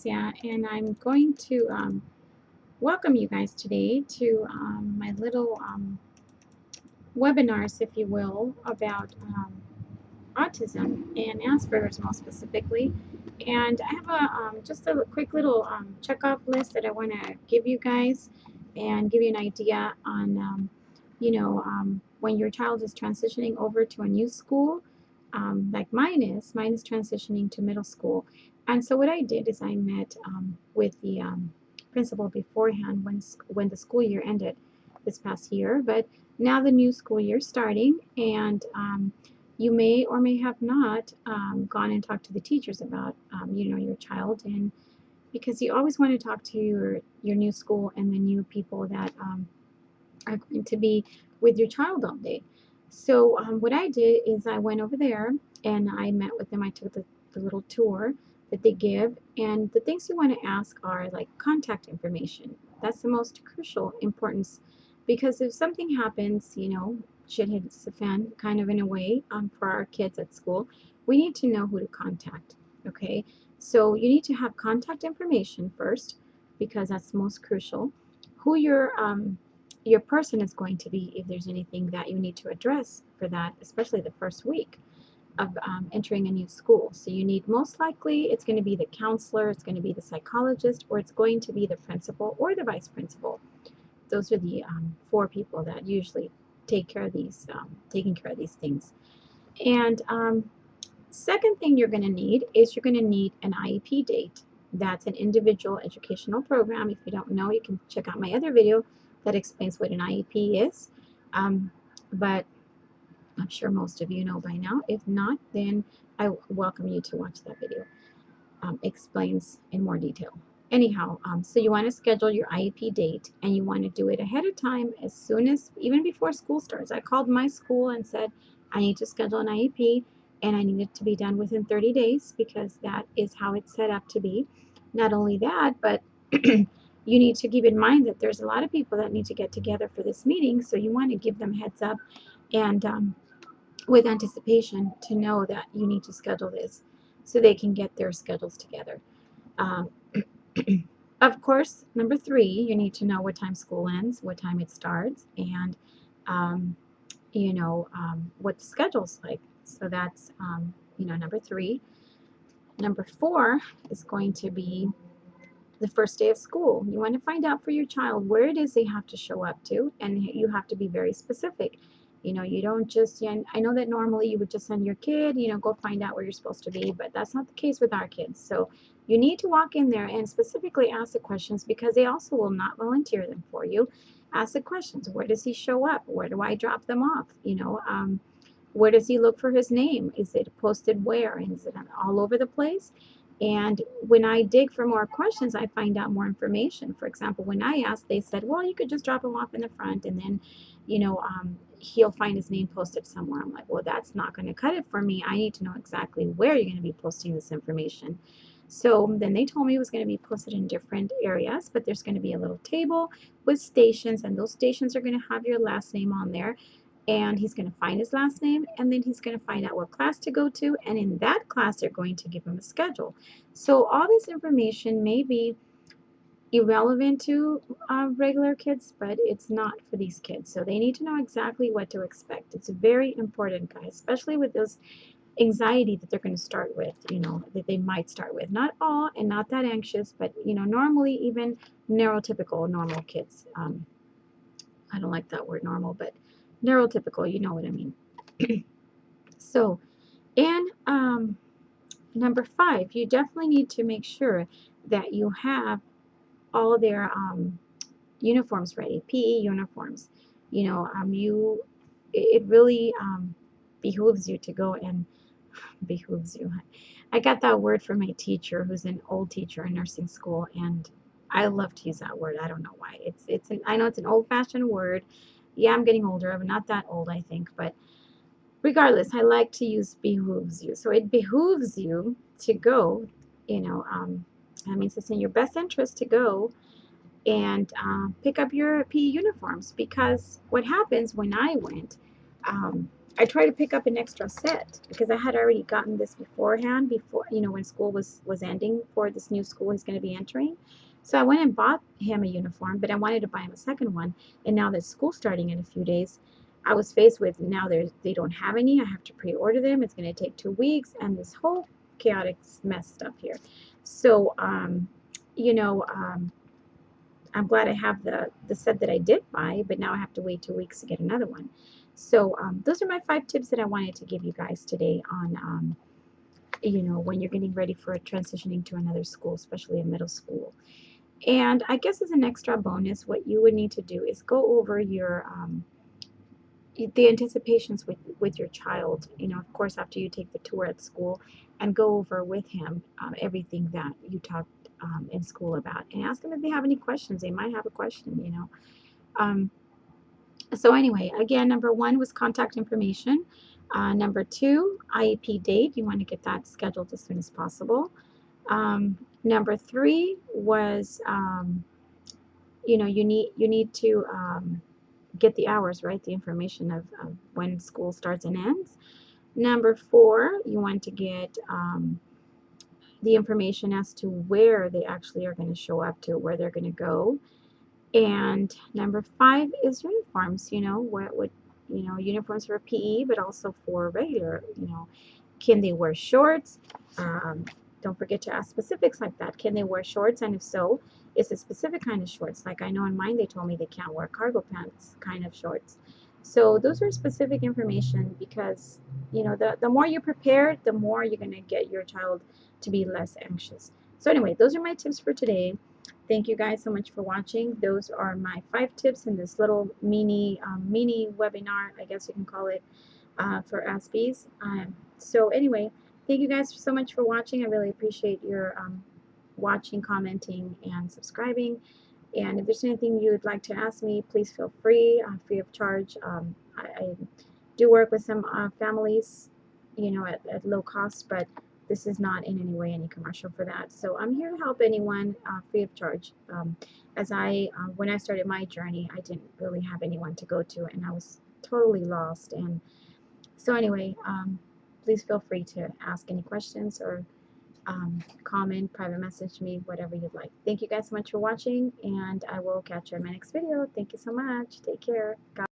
Alicia, and I'm going to welcome you guys today to my little webinars, if you will, about autism and Asperger's more specifically. And I have just a quick little check-off list that I want to give you guys and give you an idea on, when your child is transitioning over to a new school, like mine is transitioning to middle school. And so what I did is I met with the principal beforehand when the school year ended this past year. But now the new school year starting, and you may or may have not gone and talked to the teachers about your child, and because you always want to talk to your new school and the new people that are going to be with your child all day. So what I did is I went over there and I met with them. I took the little tour that they give, and the things you want to ask are like contact information. That's the most crucial importance, because if something happens, shit hits the fan kind of in a way for our kids at school, we need to know who to contact. Okay, so you need to have contact information first, because that's most crucial. Who your person is going to be, if there's anything that you need to address for that, especially the first week of entering a new school. So you need, most likely it's going to be the counselor, it's going to be the psychologist, or it's going to be the principal or the vice principal. Those are the four people that usually taking care of these things. And second thing you're going to need is you're going to need an IEP date. That's an individual educational program. If you don't know, you can check out my other video that explains what an IEP is. But I'm sure most of you know by now. If not, then I welcome you to watch that video. Explains in more detail. Anyhow, so you want to schedule your IEP date, and you want to do it ahead of time, as soon as, even before school starts. I called my school and said, I need to schedule an IEP, and I need it to be done within 30 days, because that is how it's set up to be. Not only that, but you need to keep in mind that there's a lot of people that need to get together for this meeting, so you want to give them heads up and with anticipation to know that you need to schedule this so they can get their schedules together. Of course, number 3, you need to know what time school ends, what time it starts, and what the schedule's like. So that's number 3. Number 4 is going to be the first day of school. You want to find out for your child where it is they have to show up to, and you have to be very specific. You don't just, I know that normally you would just send your kid, go find out where you're supposed to be, but that's not the case with our kids. So you need to walk in there and specifically ask the questions, because they also will not volunteer them for you. Ask the questions. Where does he show up? Where do I drop them off? Where does he look for his name? Is it posted where? And is it all over the place? And when I dig for more questions, I find out more information. For example, when I asked, they said, well, you could just drop him off in the front, and then, he'll find his name posted somewhere. I'm like, well, that's not going to cut it for me. I need to know exactly where you're going to be posting this information. So then they told me it was going to be posted in different areas, but there's going to be a little table with stations, and those stations are going to have your last name on there. And he's going to find his last name, and then he's going to find out what class to go to, and in that class they're going to give him a schedule. So all this information may be irrelevant to regular kids, but it's not for these kids. So they need to know exactly what to expect. It's very important, guys, especially with this anxiety that they're going to start with, that they might start with. Not all, and not that anxious, but normally even neurotypical normal kids. I don't like that word normal, but neurotypical, you know what I mean. So, and number 5, you definitely need to make sure that you have all their uniforms ready, PE uniforms. It really behooves you to go and behooves you. I got that word from my teacher, who's an old teacher in nursing school, and I love to use that word. I don't know why. I know it's an old-fashioned word. Yeah, I'm getting older. I'm not that old, I think, but regardless, I like to use behooves you. So it behooves you to go, that means it's in your best interest to go and pick up your PE uniforms, because what happens when I went, I tried to pick up an extra set because I had already gotten this beforehand, before, when school was ending for this new school he's going to be entering. So I went and bought him a uniform, but I wanted to buy him a second one. And now that school's starting in a few days, I was faced with, now they don't have any. I have to pre-order them. It's going to take 2 weeks, and this whole chaotic mess stuff here. So you know, I'm glad I have the set that I did buy, but now I have to wait 2 weeks to get another one. So those are my 5 tips that I wanted to give you guys today on, when you're getting ready for transitioning to another school, especially a middle school. And I guess as an extra bonus, what you would need to do is go over your the anticipations with your child. Of course, after you take the tour at school, and go over with him everything that you talked in school about, and ask them if they have any questions. They might have a question. Um, so anyway, again, number one was contact information. Number two, IEP date. You want to get that scheduled as soon as possible. Number three was, you need to get the hours, right? The information of when school starts and ends. Number four, you want to get the information as to where they actually are going to show up to, where they're going to go. And number five is uniforms. What would, uniforms for PE, but also for regular. Can they wear shorts? Um, don't forget to ask specifics like that. Can they wear shorts? And if so, is it specific kind of shorts? Like I know in mine, they told me they can't wear cargo pants kind of shorts. So those are specific information, because, the more you prepare, the more you're going to get your child to be less anxious. So anyway, those are my tips for today. Thank you guys so much for watching. Those are my 5 tips in this little mini webinar, I guess you can call it, for Aspies. So anyway, thank you guys so much for watching. I really appreciate your watching, commenting, and subscribing. And if there's anything you would like to ask me, please feel free of charge. I do work with some families, at low cost, but this is not in any way any commercial for that. So I'm here to help anyone free of charge. When I started my journey, I didn't really have anyone to go to, and I was totally lost. And so anyway, please feel free to ask any questions, or comment, private message me, whatever you'd like. Thank you guys so much for watching, and I will catch you in my next video. Thank you so much. Take care. God